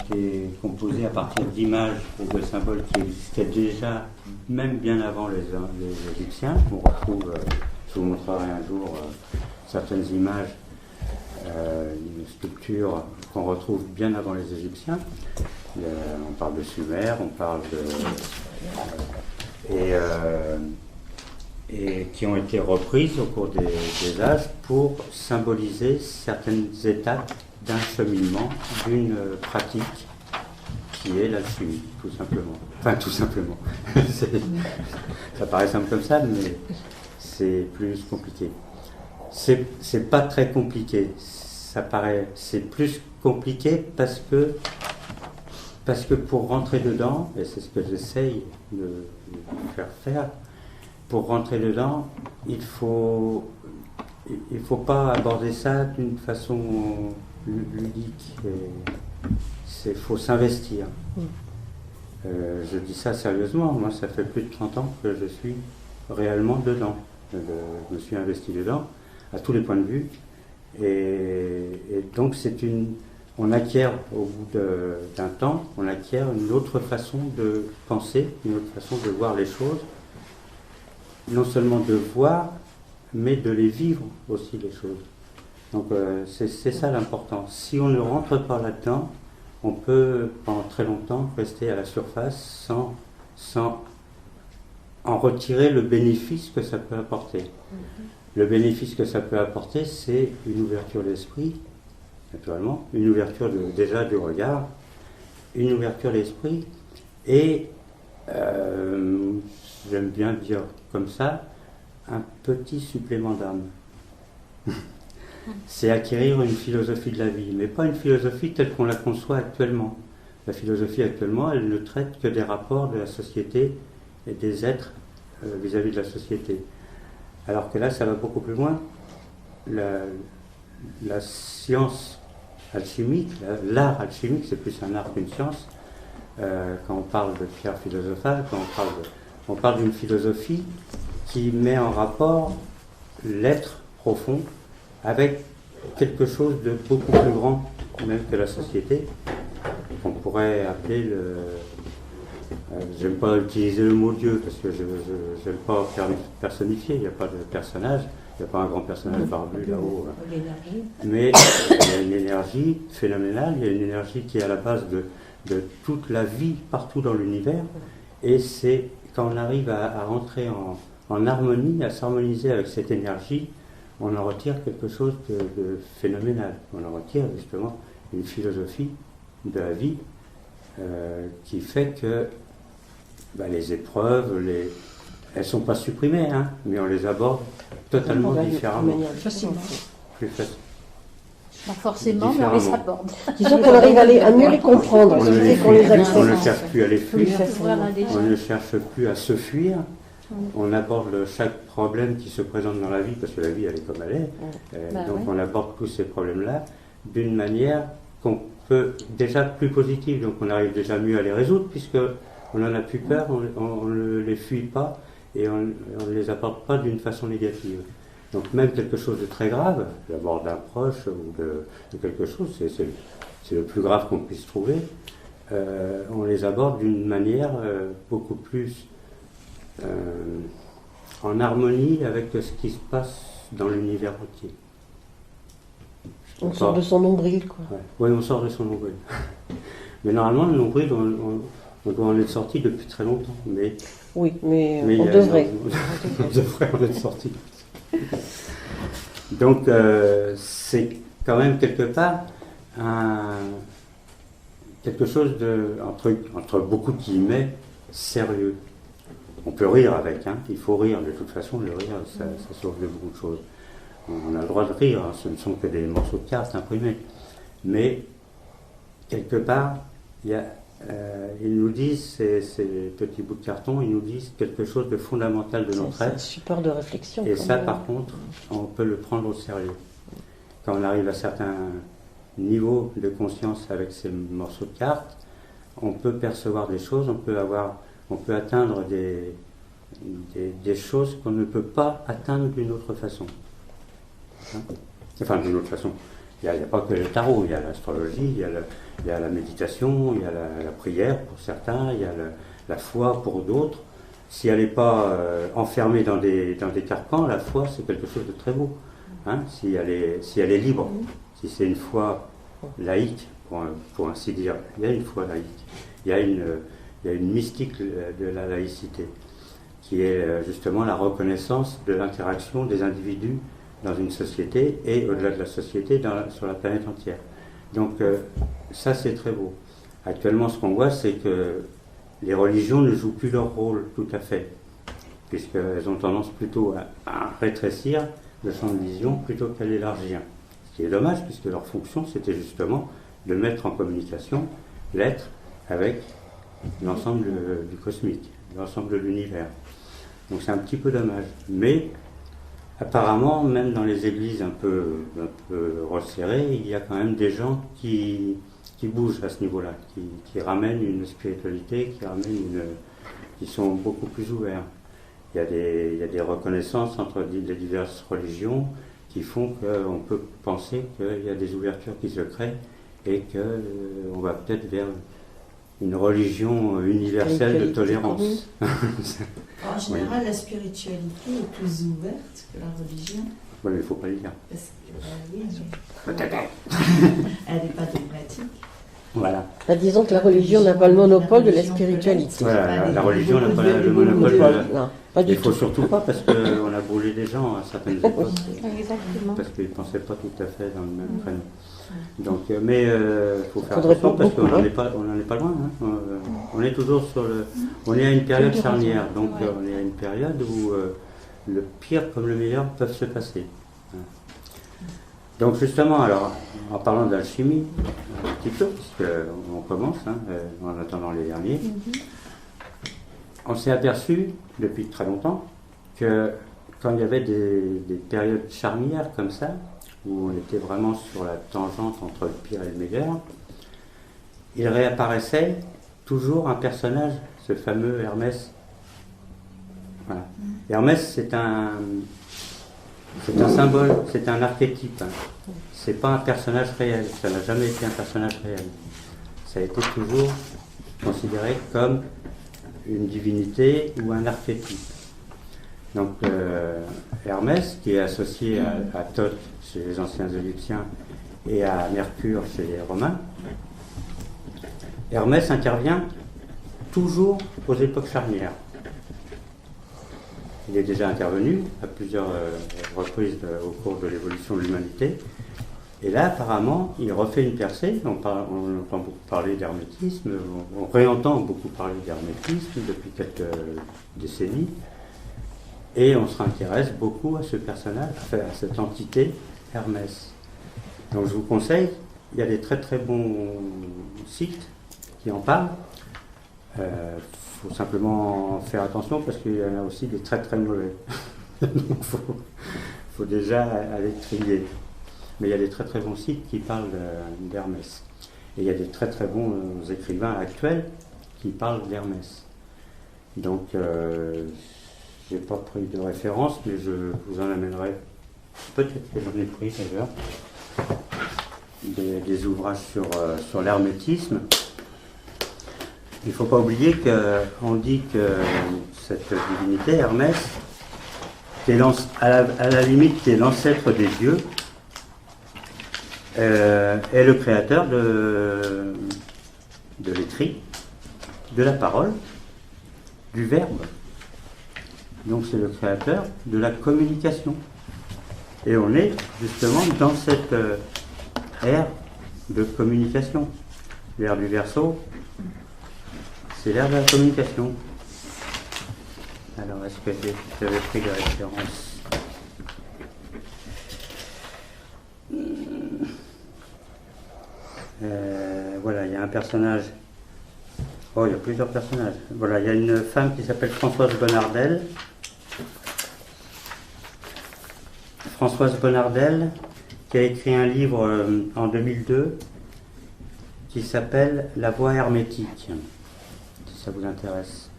qui est composé à partir d'images et de symboles qui existaient déjà, même bien avant les Égyptiens. On retrouve, je vous montrerai un jour certaines images, une sculpture qu'on retrouve bien avant les Égyptiens. On parle de Sumer, on parle de... et qui ont été reprises au cours des âges pour symboliser certaines étapes d'un cheminement, d'une pratique qui est l'alchimie, tout simplement. Enfin, tout simplement. Ça paraît simple comme ça, mais c'est plus compliqué. C'est pas très compliqué. C'est plus compliqué parce que pour rentrer dedans, et c'est ce que j'essaye de faire, pour rentrer dedans, il faut pas aborder ça d'une façon ludique. Il faut s'investir. Je dis ça sérieusement, moi ça fait plus de 30 ans que je suis réellement dedans. Je me suis investi dedans, à tous les points de vue. Et donc on acquiert au bout d'un temps, on acquiert une autre façon de penser, une autre façon de voir les choses. Non seulement de voir, mais de les vivre aussi, les choses. Donc c'est ça l'important. Si on ne rentre pas là-dedans, on peut pendant très longtemps rester à la surface sans en retirer le bénéfice que ça peut apporter. Le bénéfice que ça peut apporter, c'est une ouverture d'esprit, naturellement, une ouverture déjà du regard, une ouverture d'esprit, et j'aime bien dire comme ça, un petit supplément d'âme. C'est acquérir une philosophie de la vie, mais pas une philosophie telle qu'on la conçoit actuellement. La philosophie actuellement, elle ne traite que des rapports de la société et des êtres vis-à-vis de la société. Alors que là, ça va beaucoup plus loin. La science alchimique, l'art alchimique, c'est plus un art qu'une science. Quand on parle de pierre philosophale, quand on parle d'une philosophie qui met en rapport l'être profond avec quelque chose de beaucoup plus grand même que la société, qu'on pourrait appeler j'aime pas utiliser le mot Dieu parce que je n'aime pas faire personnifier, il n'y a pas de personnage, il n'y a pas un grand personnage barbu là-haut. Mais il y a une énergie phénoménale, il y a une énergie qui est à la base de toute la vie partout dans l'univers, et c'est quand on arrive à rentrer en harmonie, à s'harmoniser avec cette énergie, on en retire quelque chose de phénoménal. On en retire justement une philosophie de la vie qui fait que les épreuves, elles ne sont pas supprimées, hein, mais on les aborde totalement différemment. Plus facile. Pas forcément, mais on les aborde. Disons qu'on arrive à mieux les comprendre, On ne cherche plus à les fuir, on ne cherche plus à se fuir. On aborde chaque problème qui se présente dans la vie, parce que la vie elle est comme elle est. Donc on aborde tous ces problèmes-là d'une manière qu'on peut déjà plus positive. Donc on arrive déjà mieux à les résoudre, puisque on n'en a plus peur, on ne les fuit pas et on ne les aborde pas d'une façon négative. Donc même quelque chose de très grave, la mort d'un proche ou de quelque chose, c'est le plus grave qu'on puisse trouver, on les aborde d'une manière beaucoup plus en harmonie avec ce qui se passe dans l'univers entier. On sort de son nombril, quoi. Oui, on sort de son nombril. Mais normalement, le nombril, on doit en être sorti depuis très longtemps. Oui, mais on devrait. On devrait en être sorti. Donc, c'est quand même quelque part quelque chose de, entre beaucoup de guillemets, sérieux. On peut rire avec, hein. Il faut rire, de toute façon, le rire, ça sauve de beaucoup de choses. On a le droit de rire, hein. Ce ne sont que des morceaux de cartes imprimés. Mais, quelque part, ils nous disent, ces petits bouts de carton, ils nous disent quelque chose de fondamental de notre être. C'est un support de réflexion. Et ça, par contre, on peut le prendre au sérieux. Quand on arrive à certains niveaux de conscience avec ces morceaux de cartes, on peut percevoir des choses, on peut atteindre des choses qu'on ne peut pas atteindre d'une autre façon. Enfin, d'une autre façon. Il n'y a pas que le tarot, il y a l'astrologie, il y a la méditation, il y a la prière pour certains, il y a la foi pour d'autres. Si elle n'est pas enfermée dans des carcans, la foi c'est quelque chose de très beau. Hein, si elle est libre, si c'est une foi laïque, pour ainsi dire, il y a une foi laïque, il y a une mystique de la laïcité, qui est justement la reconnaissance de l'interaction des individus dans une société et au-delà de la société sur la planète entière. Donc ça c'est très beau. Actuellement ce qu'on voit c'est que les religions ne jouent plus leur rôle tout à fait, puisqu'elles ont tendance plutôt à rétrécir le champ de vision plutôt qu'à l'élargir. Ce qui est dommage puisque leur fonction c'était justement de mettre en communication l'être avec l'ensemble du cosmique, l'ensemble de l'univers. Donc c'est un petit peu dommage. Mais apparemment, même dans les églises un peu resserrées, il y a quand même des gens qui bougent à ce niveau-là, qui ramènent une spiritualité, qui sont beaucoup plus ouverts. Il y a des reconnaissances entre les diverses religions qui font qu'on peut penser qu'il y a des ouvertures qui se créent et qu'on va peut-être vers une religion universelle de tolérance. En général, la spiritualité est plus ouverte que la religion. Oui, mais il ne faut pas le dire. Parce que, oui, elle n'est pas dogmatique. Voilà. Bah, disons que la religion n'a pas le monopole de la spiritualité. Voilà, la religion n'a pas le monopole de la... Non, pas du Il ne faut tout. surtout pas, parce qu'on a brûlé des gens à certaines époques. Exactement. Parce qu'ils ne pensaient pas tout à fait dans le même créneau. Donc, mais il faut faire Faudrait attention pas parce beaucoup, qu'on n'en est pas loin. Hein. On est toujours sur le... On est à une période charnière, donc on est à une période où le pire comme le meilleur peuvent se passer. Donc justement, alors, en parlant d'alchimie, un petit peu, puisqu'on commence, hein, en attendant les derniers, on s'est aperçu depuis très longtemps que quand il y avait des périodes charnières comme ça, où on était vraiment sur la tangente entre le pire et le meilleur, il réapparaissait toujours un personnage, ce fameux Hermès. Voilà. Hermès, c'est un symbole, c'est un archétype. Hein. C'est pas un personnage réel, ça n'a jamais été un personnage réel. Ça a été toujours considéré comme une divinité ou un archétype. Donc Hermès, qui est associé à Thoth chez les anciens Égyptiens et à Mercure chez les Romains, Hermès intervient toujours aux époques charnières. Il est déjà intervenu à plusieurs reprises au cours de l'évolution de l'humanité. Et là, apparemment, il refait une percée. On entend beaucoup parler d'hermétisme, on réentend beaucoup parler d'hermétisme depuis quelques décennies. Et on se intéresse beaucoup à ce personnage, à cette entité Hermès. Donc je vous conseille, il y a des très très bons sites qui en parlent. Faut simplement faire attention parce qu'il y en a aussi des très très mauvais. Donc faut déjà aller trier. Mais il y a des très très bons sites qui parlent d'Hermès. Et il y a des très très bons écrivains actuels qui parlent d'Hermès. Donc j'ai pas pris de référence, mais je vous en amènerai. Peut-être que j'en ai pris d'ailleurs. Des ouvrages sur l'hermétisme. Il ne faut pas oublier qu'on dit que cette divinité, Hermès, qui est à la limite qui est l'ancêtre des dieux, est le créateur de l'écrit, de la parole, du verbe. Donc c'est le créateur de la communication. Et on est justement dans cette ère de communication. L'ère du Verseau, c'est l'ère de la communication. Alors, est-ce que j'avais pris des références? Voilà, il y a un personnage. Oh, il y a plusieurs personnages. Voilà, il y a une femme qui s'appelle Françoise Bonnardel. Françoise Bonnardel, qui a écrit un livre en 2002 qui s'appelle La voie hermétique, si ça vous intéresse.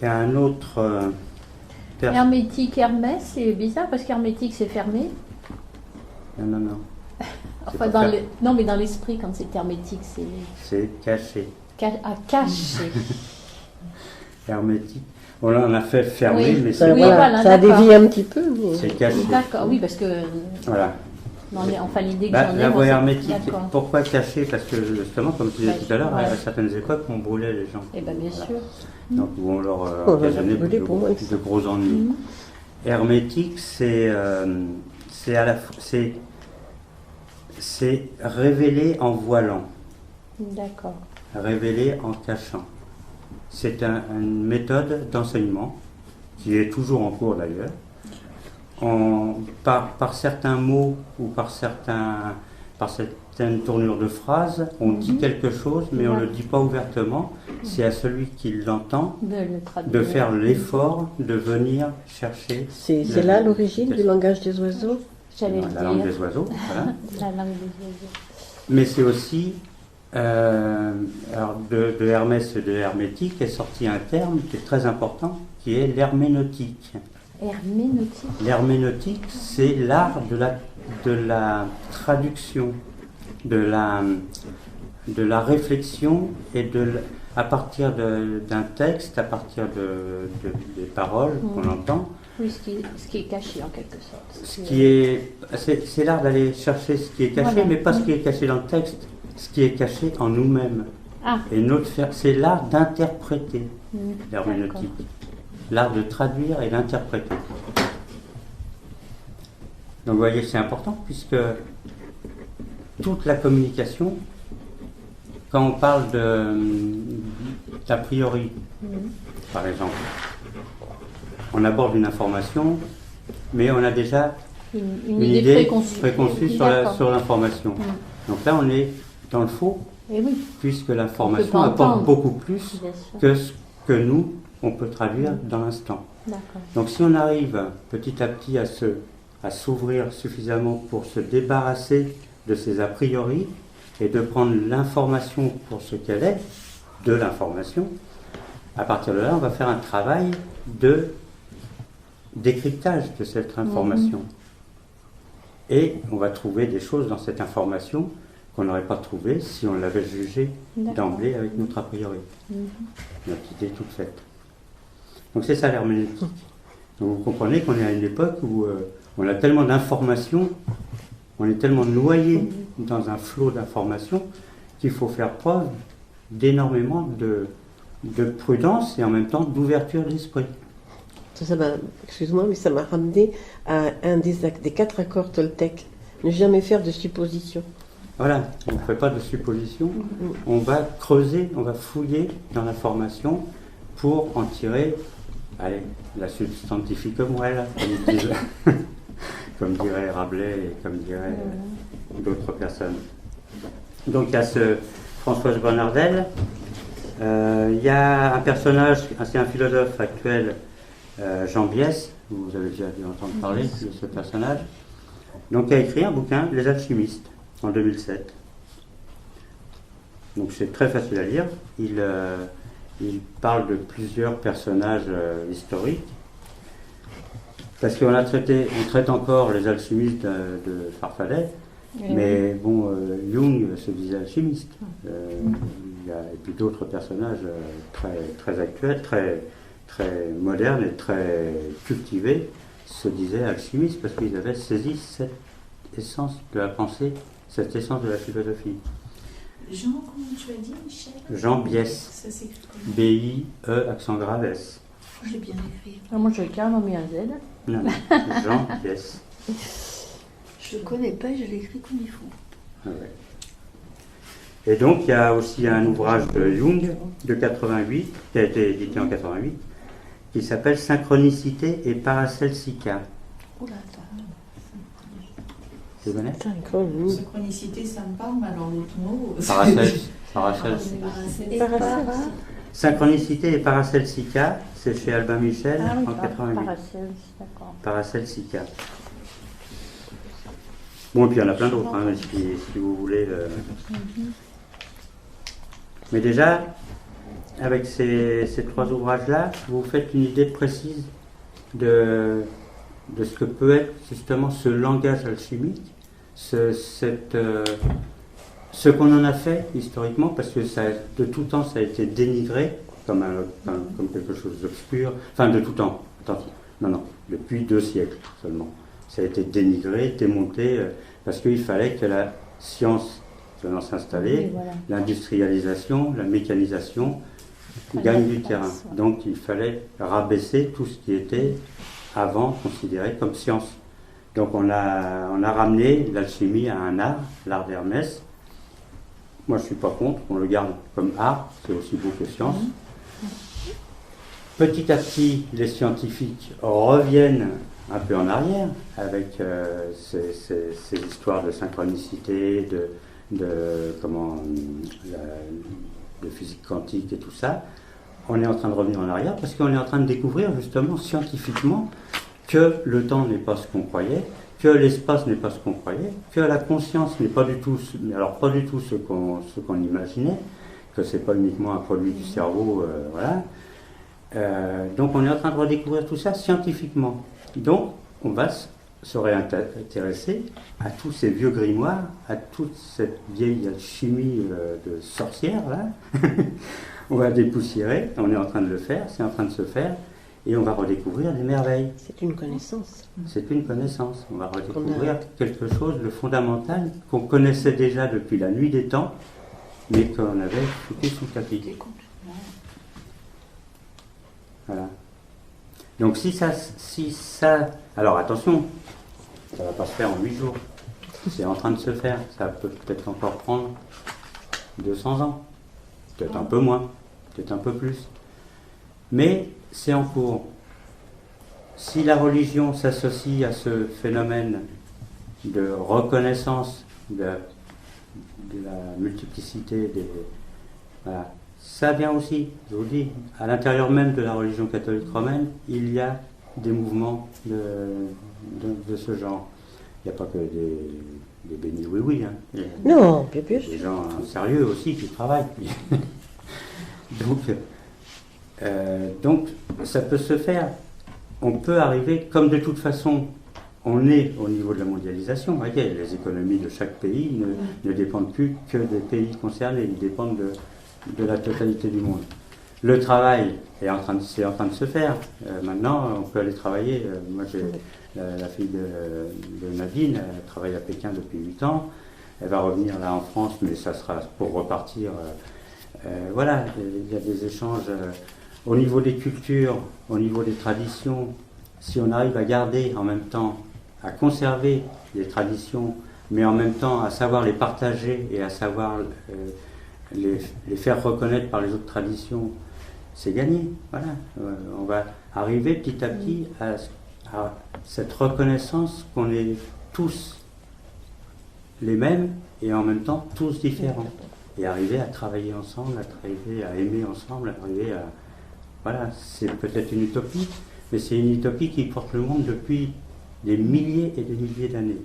Il y a un autre Hermétique, Hermès, c'est bizarre parce qu'hermétique c'est fermé. Non. Enfin, non, mais dans l'esprit, quand c'est hermétique, c'est. C'est caché. Caché. Hermétique. Bon, là, on a fait fermé, Oui. mais Ça, c'est voilà, ça a d'accord. dévié un petit peu. Mais... c'est caché. D'accord, oui, parce que. Voilà. Enfin, l'idée que Bah, j'en ai. la moi, voie c'est- hermétique, D'accord. pourquoi caché? Parce que justement, comme tu disais Ouais, tout à l'heure, ouais. à certaines époques, on brûlait les gens. Eh bien, bien sûr. Donc, où on leur On occasionnait l'a brûlé pour moi, de gros ennuis. Mhm. Hermétique, c'est révéler en voilant, D'accord. révéler en cachant. C'est une méthode d'enseignement qui est toujours en cours d'ailleurs. Par certains mots ou par certaines tournures de phrases, on dit quelque chose, mais on ne le dit pas ouvertement. C'est à celui qui l'entend De le traduire. de faire l'effort de venir chercher. C'est là l'origine du langage des oiseaux. J'allais le La langue dire. des oiseaux, voilà. La langue des oiseaux. Mais c'est aussi, alors de Hermès et de hermétique est sorti un terme qui est très important, qui est l'herméneutique. Herméneutique. L'herméneutique, c'est l'art de la traduction, de la réflexion et à partir d'un texte, à partir des paroles qu'on entend. Oui, ce qui est caché en quelque sorte. C'est l'art d'aller chercher ce qui est caché, Voilà. mais pas ce qui est caché dans le texte, ce qui est caché en nous-mêmes. Ah, Et c'est l'art d'interpréter l'herméneutique, d'accord. l'art de traduire et d'interpréter. Donc vous voyez, c'est important puisque toute la communication, quand on parle d'a priori, par exemple, on aborde une information, mais on a déjà Une idée préconçue. sur D'accord. l'information. Donc là, on est dans le faux, Et oui, puisque On peut l'information pas apporte entendre. beaucoup plus bien sûr. que ce que nous, on peut traduire dans l'instant. D'accord. Donc si on arrive petit à petit à s'ouvrir suffisamment pour se débarrasser de ces a priori et de prendre l'information pour ce qu'elle est, de l'information, à partir de là, on va faire un travail de décryptage de cette information. Et on va trouver des choses dans cette information qu'on n'aurait pas trouvées si on l'avait jugée D'accord. d'emblée avec notre a priori, notre idée toute faite. Donc c'est ça l'herméneutique. Donc vous comprenez qu'on est à une époque où on a tellement d'informations, on est tellement noyé dans un flot d'informations qu'il faut faire preuve d'énormément de prudence et en même temps d'ouverture d'esprit. Excuse-moi, mais ça m'a ramené à un des 4 accords Toltec. Ne jamais faire de suppositions. Voilà, on ne fait pas de suppositions, on va creuser, on va fouiller dans l'information pour en tirer, la substantifique moelle, comme dirait Rabelais et comme diraient d'autres personnes. Donc il y a Françoise Bonnardel, il y a un personnage, c'est un philosophe actuel, Jean Biès, vous avez déjà dû entendre parler de ce personnage, donc il a écrit un bouquin, Les Alchimistes, en 2007. Donc c'est très facile à lire. Il parle de plusieurs personnages historiques. Parce qu'on traite encore les alchimistes de Farfadet, mais bon, Jung se disait alchimiste. Et puis d'autres personnages très actuels, très modernes et très cultivés se disaient alchimistes parce qu'ils avaient saisi cette essence de la pensée, cette essence de la philosophie. Jean, comment tu as dit, Michel? Jean Biès. Ça s'écrit comment? B-I-E, accent grave S. Je l'ai bien écrit. Moi, j'ai carrément mis un Z. Non, Jean Biès. Je ne connais pas, je l'écris comme il faut. Ah ouais. Et donc, il y a aussi un ouvrage de Jung, de 88, qui a été édité en 88, qui s'appelle Synchronicité et Paracelsica. Oula, attends. Tu connais? Synchronicité, ça me parle, mais alors l'autre mot. Synchronicité et Paracelsica, c'est chez Albin Michel en 88. D'accord. Paracelsica. Bon, et puis il y en a plein d'autres, hein, si vous voulez. Mais déjà, avec ces 3 ouvrages-là, vous faites une idée précise de ce que peut être justement ce langage alchimique, ce qu'on en a fait historiquement, parce que ça, de tout temps ça a été dénigré comme quelque chose d'obscur, enfin de tout temps, attention, non, depuis 2 siècles seulement. Ça a été dénigré, démonté, parce qu'il fallait que la science venant s'installer, voilà. L'industrialisation, la mécanisation gagne du terrain. Donc il fallait rabaisser tout ce qui était avant considéré comme science. Donc on a ramené l'alchimie à un art, l'art d'Hermès. Moi je ne suis pas contre, on le garde comme art, c'est aussi beau que science. Petit à petit, les scientifiques reviennent un peu en arrière avec ces histoires de synchronicité, de physique quantique et tout ça. On est en train de revenir en arrière parce qu'on est en train de découvrir justement scientifiquement que le temps n'est pas ce qu'on croyait, que l'espace n'est pas ce qu'on croyait, que la conscience n'est pas du tout ce qu'on imaginait, que c'est pas uniquement un produit du cerveau, voilà. Donc on est en train de redécouvrir tout ça scientifiquement. Donc on va se réintéresser à tous ces vieux grimoires, à toute cette vieille alchimie de sorcière là. On va dépoussiérer, on est en train de le faire, c'est en train de se faire, et on va redécouvrir des merveilles. C'est une connaissance. C'est une connaissance. On va redécouvrir quelque chose de fondamental qu'on connaissait déjà depuis la nuit des temps, mais qu'on avait foutu sous le tapis. Voilà. Donc si ça, alors attention, ça ne va pas se faire en 8 jours. C'est en train de se faire. Ça peut peut-être encore prendre 200 ans. Peut-être un peu moins, peut-être un peu plus. Mais c'est en cours. Si la religion s'associe à ce phénomène de reconnaissance de la multiplicité des... Voilà. Ça vient aussi, je vous dis, à l'intérieur même de la religion catholique romaine, il y a des mouvements de ce genre. Il n'y a pas que des bénis oui-oui. Hein. Non, bien plus. Des gens sérieux aussi qui travaillent. Donc, ça peut se faire. On peut arriver, comme de toute façon, on est au niveau de la mondialisation. Vous voyez, les économies de chaque pays ne dépendent plus que des pays concernés, ils dépendent de la totalité du monde. Le travail c'est en train de se faire. Maintenant, on peut aller travailler. Moi, j'ai la fille de Nadine, elle travaille à Pékin depuis 8 ans. Elle va revenir là en France, mais ça sera pour repartir. Voilà, il y a des échanges au niveau des cultures, au niveau des traditions. Si on arrive à garder en même temps, à conserver les traditions, mais en même temps à savoir les partager et à savoir les faire reconnaître par les autres traditions, c'est gagné. Voilà. On va arriver petit à petit à cette reconnaissance qu'on est tous les mêmes et en même temps tous différents. Et arriver à travailler ensemble, arriver à aimer ensemble, arriver à... Voilà, c'est peut-être une utopie, mais c'est une utopie qui porte le monde depuis des milliers et des milliers d'années.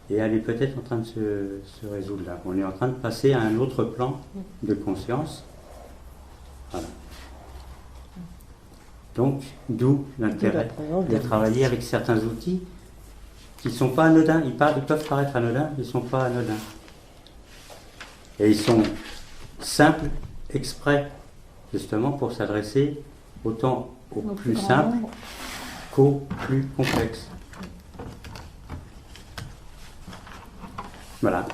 Et elle est peut-être en train de se résoudre là. On est en train de passer à un autre plan de conscience. Voilà. Donc, d'où l'intérêt de travailler avec certains outils qui ne sont pas anodins. Ils peuvent paraître anodins, ils ne sont pas anodins. Et ils sont simples, exprès, justement pour s'adresser autant au plus simple qu'au plus complexe. Voilà.